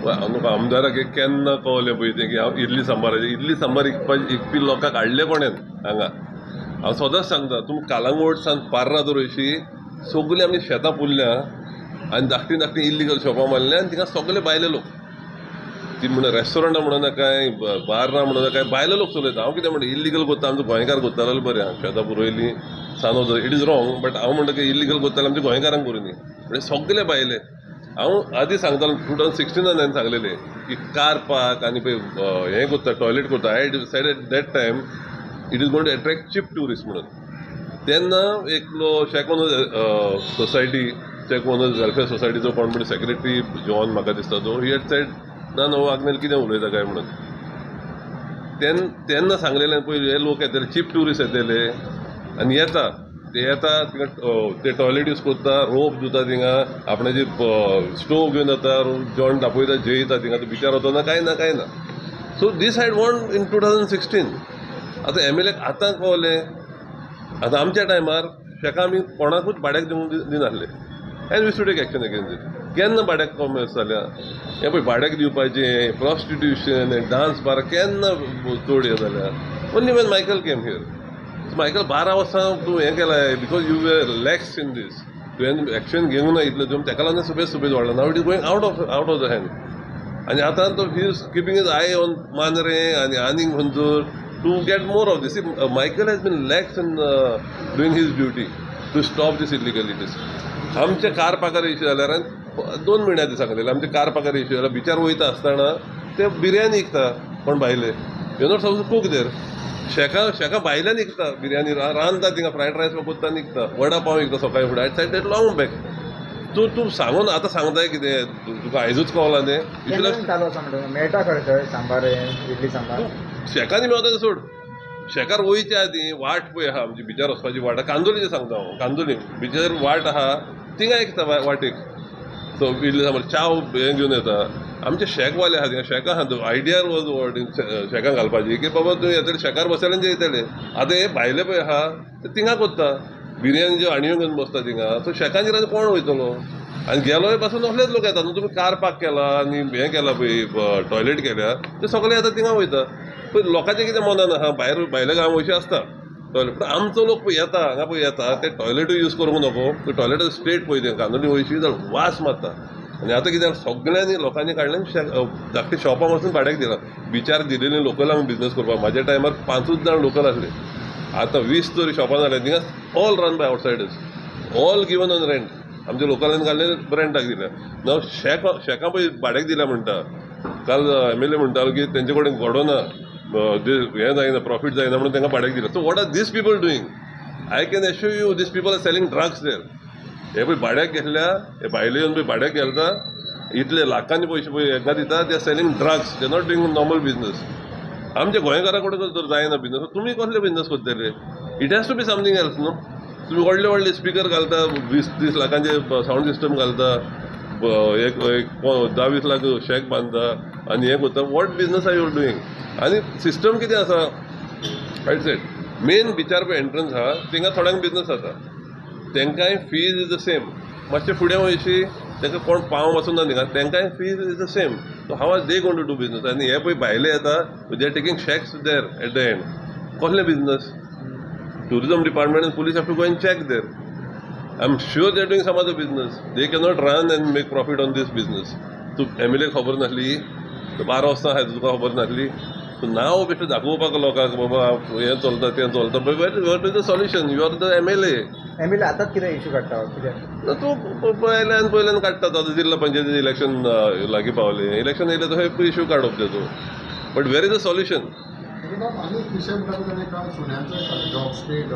आमदाराक केन्ना कळलें पळय तें की हांव इडली सांबार विकपी लोकांक हाडले कोणें हांगा. हांव सदांच सांगता, तुमी कालांगूट सान पार्रा दरयशी सगळीं आमी शेतां पुरल्या आनी धाकटीं इल्लीगल शॉपां मारल्या आनी थिंगा सगळे भायले लोक. ती म्हणून रेस्टॉरंटां म्हणून नाकाय, बार्रां म्हणून नाकाय, भायले लोक चलयता. हांव कितें म्हणटा, इल्लीगल कोत्ता आमचो गोंयकार कोत्ता जाल्यार बरें, हांव शेतां पुरयलीं सांगो इट इज रॉंग, बट हांव म्हणटा की इल्लीगल कोत्ता जाल्यार आमच्या गोंयकारांक पुरयनी म्हणजे सगळे भायले. हांव आदीं सांगतालो 2016 हांवें सांगलेलें की कार पार्क आनी पळय हें कोत्ता, टॉयलेट कोत्ता. I decided that time it is going to attract cheap tourist म्हणून. तेन्ना एकलो shack owners society, shack owners welfare सोसायटीचो कोण म्हणून सेक्रेटरी जॉन म्हाका दिसता तो, ही हॅड सेड ना आग्नेल कितें उलयता काय म्हणून. तेन्ना सांगलेलें पळय, हे लोक येतले चीप ट्युरिस्ट येतले आनी येता थिंगा ते टॉयलेट यूज कोत्ता, रोप दिता थिंगा, आपणाची स्टोव घेवन येता, जॉन दापयता, जेयता थिंगा, तो बिचार वतना काय ना. So this had won in 2016. आतां MLA आतां कळलें. आतां आमच्या टायमार शेकां आमी कोणाकूच भाड्याक दिवंक दिनासले and we should take action against it. केन्ना भाड्याक कॉमर्स जाल्या हें पळय, भाड्याक दिवपाचें, प्रॉस्टिट्यूशन, डान्स बार केन्ना चड हें जाल्यार only when Michael came here. Michael 12 वर्सां तूं हें केलाय because you were lax in these. तुवें एक्शन घेवंक ना इतलें, तुवें तेका लागून सुबेज वाडला. Now it is going out of the hand. आनी आतां तो he is keeping is eye on Mandrem आनी आनीक खंयचर to get more of these. Michael has been lax in doing his duty to stop these illegalities. आमचे कार पाकार issue जाल्यार 2 म्हयन्या आदीं सांगलेलें, आमचे कार पाकार इश्यू जाल्यार बिचार वयता आसतना ते बिर्याणी विकता कोण भायले. यू नॉट सपोज कूक देर. शेकां भायल्यान विकता बिर्याणी, रांदता थिंगा, फ्रायड रायस कोत्ता आनी विकता, वडा पाव विकता सकाळी फुडें. I said that long back. तूं सांगून आतां सांगताय कितें, तुका आयजूच कळला न्ही. मेळटा खंय थंय सांबार, इडली सांबार शेकांनी मेळटा तें सोड. शेकार वयच्या आदीं वाट पळय आहा आमची बिचार वचपाची वाट, कांदोलीचें सांगता हांव. कांदोली बिचार वाट आहा थिंगा एकता वाटेक. सो इडली सांबार चाव हें घेवन येता. आमचे शेकवाले आहा थिंगा, शेकां आहा. आयडिया वॉज वॉट शेकां घालपाची की बाबा तूं येतले शेकार बसयले जेयतले. आतां हे भायले पळय आहा ते थिंगा कोत्ता बिर्याणीच्यो हांडयो घेवन बसता थिंगा. सो शेकांचेर आनी कोण वयतलो. आनी गेलोय पासून असलेच लोक येता न्हू. तुमी कार पार्क केला आनी हें केलां पळय, टॉयलेट केल्या, ते सगळे येता थिंगा वयता. पळय लोकांचें कितें मनान आहा, भायले गांव वयशे आसता टॉयलेट, पूण आमचो लोक पळय येता हांगा पळय येता ते टॉयलेटूय यूज करूंक नको. टॉयलेट स्ट्रेट पळय तें कांदोली वयशी जाल्यार वास मारता. आनी आतां कितें सगळ्यांनी लोकांनी काडलें धाकटे शॉपां वचून भाड्याक दिलां. बिचार दिलेलीं लोकलांक बिजनस करपाक. म्हाज्या टायमार 5 जाण लोकल आसले, आतां 20 तरी शॉपां जाल्या थिंगा, all run by outsiders, all given on rent. आमच्या लोकलांनी काडले रेंटाक दिल्या. नाव शेकां पळय भाड्याक दिल्या म्हणटा. काल MLA म्हणटालो की तेंचे कडेन घडोना, हें जायना, प्रॉफीट जायना म्हणून तांकां भाड्याक दिल्या. So what are these people doing? I can assure you these people are selling drugs there. हे पळय भाड्याक घेतल्या, हे भायले येवन पळय भाड्याक घालता, इतले लाखांनी पयशे पळय हेका दिता, ते are selling drugs. They not doing normal business. आमच्या गोंयकारा कडेन जर जायना बिजनस, तुमी कसले बिजनस करतले? It has to be something else न्हू. तुम्ही व्हडले स्पीकर घालता, 20-30 लाखांचे साऊंड सिस्टम घालता, एक 10-20 लाख शेक बांधता आनी हें करता. What business are your doing? आनी सिस्टम कितें आसा, रायट सायड मेन बिचार पळय एंट्रन्स आहा थिंगा थोड्यांक बिजनस जाता. तेंकाय फीज इज द सेम. मातशें फुडें वयशी तांकां कोण पाव वचून ना थिंगा, तेंकाय fees is the same. So how are they going to do business? आनी हे पळय भायले येता, they are taking shacks there at the end. कसलें business? Tourism department and police have to go and check there. I'm sure they're doing some other business. They cannot run and make profit on this business. So MLA खबर नासली, 12 वर्सां आहाय तुका खबर नासली. So नाव बेश्टें दाखोवपाक लोकांक बाबा हें चलता तें चलता. What is the solution? You are the MLA. आतांच कितें इश्यू काडटा कितें? तूं पयल्यान काडटा. आतां जिल्लो पंचायतीचें इलेक्शन लागीं पावलें, इलेक्शन येयलें थंय इश्यू काडप तेजो. But where is the solution? आनी विशय म्हणटा सुन्याचो डॉग स्ट्रीट